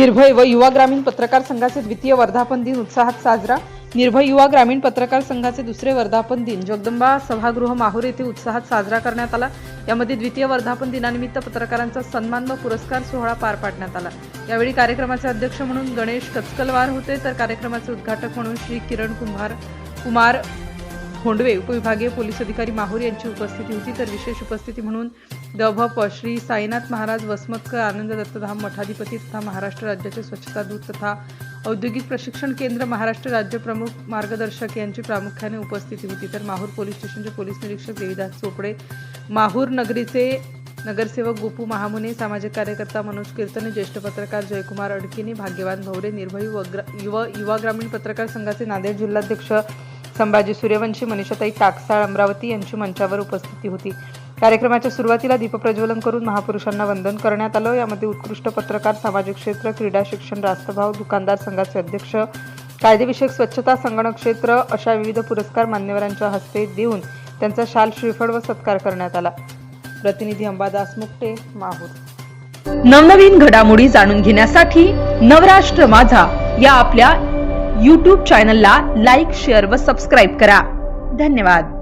निर्भय व युवा ग्रामीण पत्रकार संघाचे द्वितीय वर्धापन दिन उत्साहात साजरा। निर्भय युवा ग्रामीण पत्रकार संघाचे दुसरे वर्धापन दिन जगदंबा सभागृह माहूर येथे उत्साहात साजरा करण्यात आला। यामध्ये द्वितीय वर्धापन दिनानिमित्त पत्रकारांचा सन्मान व पुरस्कार सोहळा पार पाडण्यात आला। यावेळी कार्यक्रमाचे अध्यक्ष म्हणून गणेश कचकलवार होते, तर कार्यक्रमाचे उद्घाटक म्हणून श्री किरण कुमार होंडवे उपविभागीय पोलीस अधिकारी माहूर यांची उपस्थिती होती। तर विशेष उपस्थिती म्हणून दभप श्री साईनाथ महाराज वसमतकर आनंद दत्तधाम मठाधिपती तथा महाराष्ट्र राज्याचे स्वच्छता दूत तथा औद्योगिक प्रशिक्षण केंद्र महाराष्ट्र राज्य प्रमुख मार्गदर्शक यांची प्रामुख्याने उपस्थिती होती। तर माहूर पोलीस स्टेशनचे पोलीस निरीक्षक देविदास चोपडे, माहूर नगरीचे नगरसेवक गोपू महामुने, सामाजिक कार्यकर्ता मनोज कीर्तने, ज्येष्ठ पत्रकार जयकुमार अडकिनी, भाग्यवान भवरे, निर्भय युवा ग्रामीण पत्रकार संघाचे नांदेड जिल्हाध्यक्ष संभाजी सूर्यवंशी, मनीषाताई टाकसाळ अमरावती यांची मंचावर उपस्थिती होती। कार्यक्रमाच्या सुरुवातीला दीपप्रज्वलन करून महापुरुषांना वंदन करण्यात आलं। यामध्ये उत्कृष्ट पत्रकार, सामाजिक क्षेत्र, क्रीडा, शिक्षण, राष्ट्रभाव, दुकानदार संघाचे अध्यक्ष, कायदेविषयक स्वच्छता, संगणक क्षेत्र अशा विविध पुरस्कार मान्यवरांच्या हस्ते देऊन त्यांचा शाल, श्रीफळ व सत्कार करण्यात आला। प्रतिनिधी अंबादास मुक्ते, माहूर। नवनवीन घडामोडी जाणून घेण्यासाठी नवराष्ट्र माझा या आपल्या YouTube चॅनलला लाईक, शेअर व सबस्क्राईब करा। धन्यवाद।